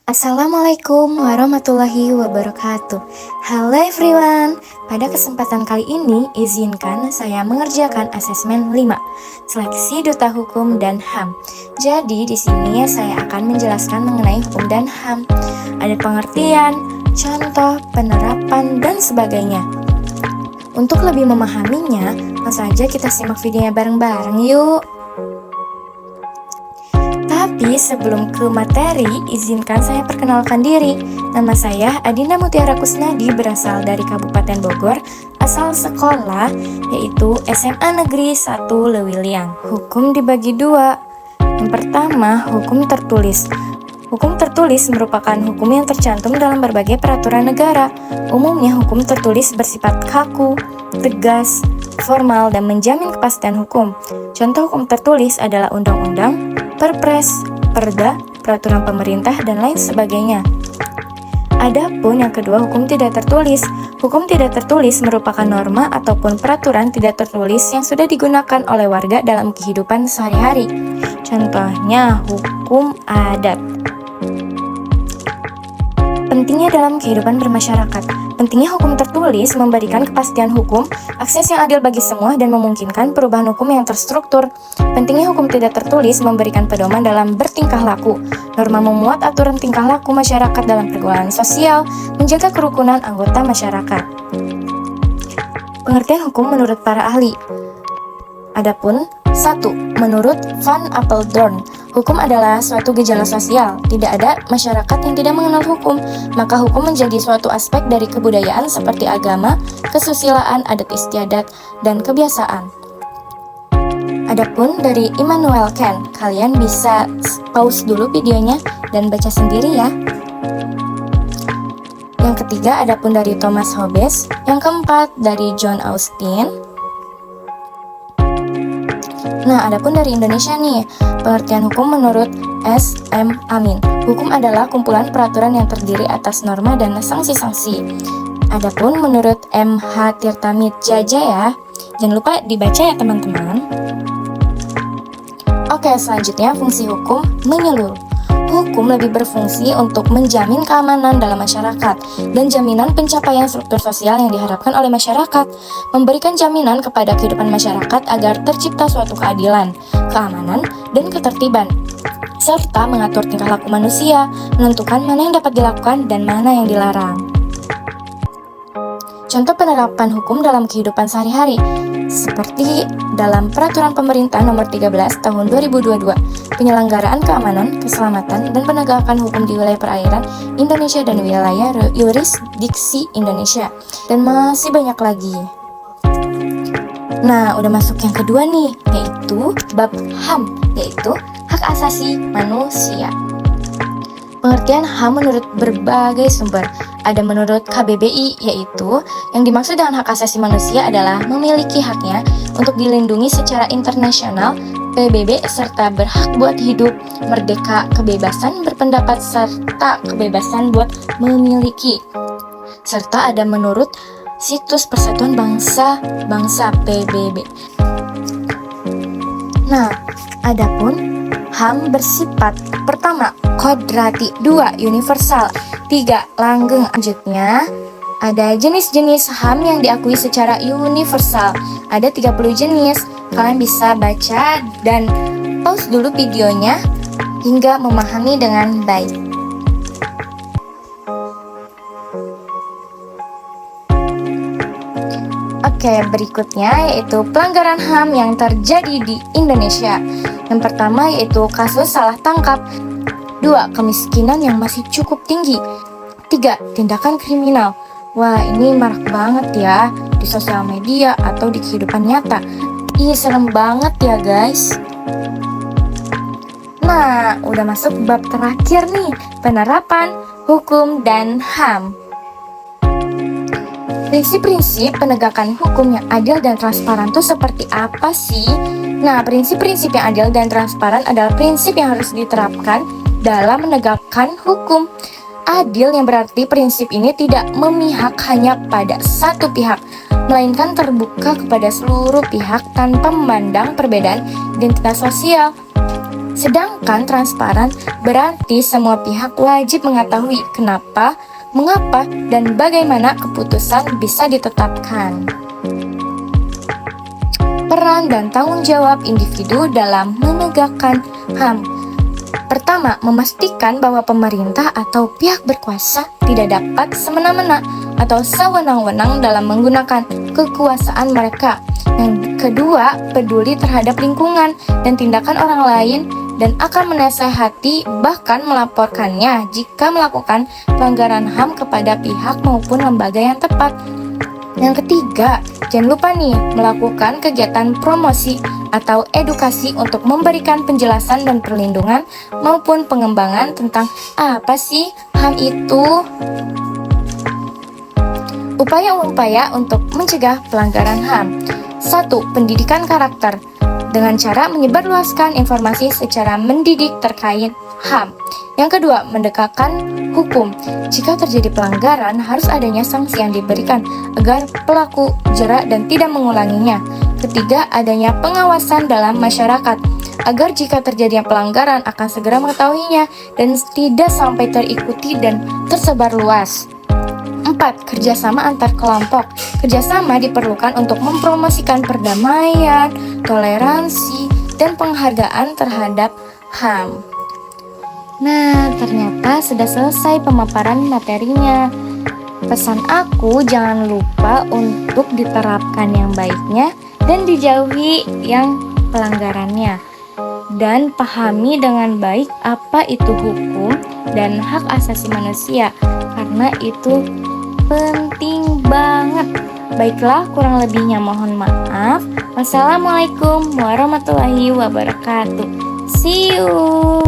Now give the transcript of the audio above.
Assalamualaikum warahmatullahi wabarakatuh. Halo everyone. Pada kesempatan kali ini izinkan saya mengerjakan asesmen 5, Seleksi Duta Hukum dan HAM. Jadi di sini saya akan menjelaskan mengenai hukum dan HAM. Ada pengertian, contoh, penerapan dan sebagainya. Untuk lebih memahaminya, langsung saja kita simak videonya bareng-bareng yuk. Tapi sebelum ke materi, izinkan saya perkenalkan diri. Nama saya Adinda Mutiara Kusnadi, berasal dari Kabupaten Bogor, asal sekolah yaitu SMA Negeri 1 Lewiliang. Hukum dibagi dua. Yang pertama, hukum tertulis. Hukum tertulis merupakan hukum yang tercantum dalam berbagai peraturan negara. Umumnya hukum tertulis bersifat kaku, tegas, formal, dan menjamin kepastian hukum. Contoh hukum tertulis adalah undang-undang, perpres, perda, peraturan pemerintah, dan lain sebagainya. Adapun yang kedua, hukum tidak tertulis. Hukum tidak tertulis merupakan norma ataupun peraturan tidak tertulis yang sudah digunakan oleh warga dalam kehidupan sehari-hari. Contohnya, hukum adat. Pentingnya dalam kehidupan bermasyarakat. Pentingnya hukum tertulis memberikan kepastian hukum, akses yang adil bagi semua, dan memungkinkan perubahan hukum yang terstruktur. Pentingnya hukum tidak tertulis memberikan pedoman dalam bertingkah laku. Norma memuat aturan tingkah laku masyarakat dalam pergaulan sosial, menjaga kerukunan anggota masyarakat. Pengertian hukum menurut para ahli. Adapun 1. Menurut Van Apeldoorn, hukum adalah suatu gejala sosial. Tidak ada masyarakat yang tidak mengenal hukum, maka hukum menjadi suatu aspek dari kebudayaan seperti agama, kesusilaan, adat istiadat, dan kebiasaan. Adapun dari Immanuel Kant, kalian bisa pause dulu videonya dan baca sendiri ya. Yang ketiga, adapun dari Thomas Hobbes. Yang keempat, dari John Austin. Nah, adapun dari Indonesia nih, pengertian hukum menurut S. M. Amin. Hukum adalah kumpulan peraturan yang terdiri atas norma dan sanksi-sanksi. Adapun menurut M. H. Tirtamidjaya ya. Jangan lupa dibaca ya teman-teman. Oke, selanjutnya fungsi hukum menyeluruh. Hukum lebih berfungsi untuk menjamin keamanan dalam masyarakat dan jaminan pencapaian struktur sosial yang diharapkan oleh masyarakat, memberikan jaminan kepada kehidupan masyarakat agar tercipta suatu keadilan, keamanan, dan ketertiban, serta mengatur tingkah laku manusia, menentukan mana yang dapat dilakukan dan mana yang dilarang. Contoh penerapan hukum dalam kehidupan sehari-hari, seperti dalam Peraturan Pemerintah Nomor 13 Tahun 2022, penyelenggaraan keamanan, keselamatan, dan penegakan hukum di wilayah perairan Indonesia dan wilayah yurisdiksi Indonesia, dan masih banyak lagi. Nah, udah masuk yang kedua nih, yaitu bab HAM, yaitu hak asasi manusia. Pengertian HAM menurut berbagai sumber. Ada menurut KBBI, yaitu yang dimaksud dengan hak asasi manusia adalah memiliki haknya untuk dilindungi secara internasional, PBB, serta berhak buat hidup, merdeka, kebebasan berpendapat, serta kebebasan buat memiliki. Serta ada menurut Situs Persatuan Bangsa-Bangsa PBB. Nah, adapun HAM bersifat pertama, kodrati, 2, universal, 3, langgeng. Lanjutnya, ada jenis-jenis HAM yang diakui secara universal. Ada 30 jenis. Kalian bisa baca dan pause dulu videonya hingga memahami dengan baik. Oke, berikutnya yaitu pelanggaran HAM yang terjadi di Indonesia. Yang pertama yaitu kasus salah tangkap. 2, kemiskinan yang masih cukup tinggi. 3, tindakan kriminal. Wah, ini marak banget ya di sosial media atau di kehidupan nyata. Ih, serem banget ya guys. Nah, udah masuk bab terakhir nih, penerapan hukum dan HAM. Prinsip-prinsip penegakan hukum yang adil dan transparan itu seperti apa sih? Nah, prinsip-prinsip yang adil dan transparan adalah prinsip yang harus diterapkan dalam menegakkan hukum. Adil yang berarti prinsip ini tidak memihak hanya pada satu pihak, melainkan terbuka kepada seluruh pihak tanpa memandang perbedaan identitas sosial. Sedangkan transparan berarti semua pihak wajib mengetahui kenapa, mengapa, dan bagaimana keputusan bisa ditetapkan. Peran dan tanggung jawab individu dalam menegakkan HAM. Pertama, memastikan bahwa pemerintah atau pihak berkuasa tidak dapat semena-mena atau sewenang-wenang dalam menggunakan kekuasaan mereka. Yang kedua, peduli terhadap lingkungan dan tindakan orang lain dan akan menasehati bahkan melaporkannya jika melakukan pelanggaran HAM kepada pihak maupun lembaga yang tepat. Yang ketiga, jangan lupa nih melakukan kegiatan promosi atau edukasi untuk memberikan penjelasan dan perlindungan maupun pengembangan tentang apa sih HAM itu. Upaya-upaya untuk mencegah pelanggaran HAM. 1. Pendidikan karakter dengan cara menyebarluaskan informasi secara mendidik terkait HAM. Yang kedua, mendekatkan hukum. Jika terjadi pelanggaran, harus adanya sanksi yang diberikan agar pelaku jerak dan tidak mengulanginya. Ketiga, adanya pengawasan dalam masyarakat agar jika terjadi pelanggaran akan segera mengetahuinya dan tidak sampai terikuti dan tersebar luas. 4. Kerjasama antar kelompok. Kerjasama diperlukan untuk mempromosikan perdamaian, toleransi, dan penghargaan terhadap HAM. Nah, ternyata sudah selesai pemaparan materinya. Pesan aku, jangan lupa untuk diterapkan yang baiknya dan dijauhi yang pelanggarannya. Dan pahami dengan baik apa itu hukum dan hak asasi manusia, karena itu penting banget. Baiklah, kurang lebihnya mohon maaf. Wassalamualaikum warahmatullahi wabarakatuh. See you.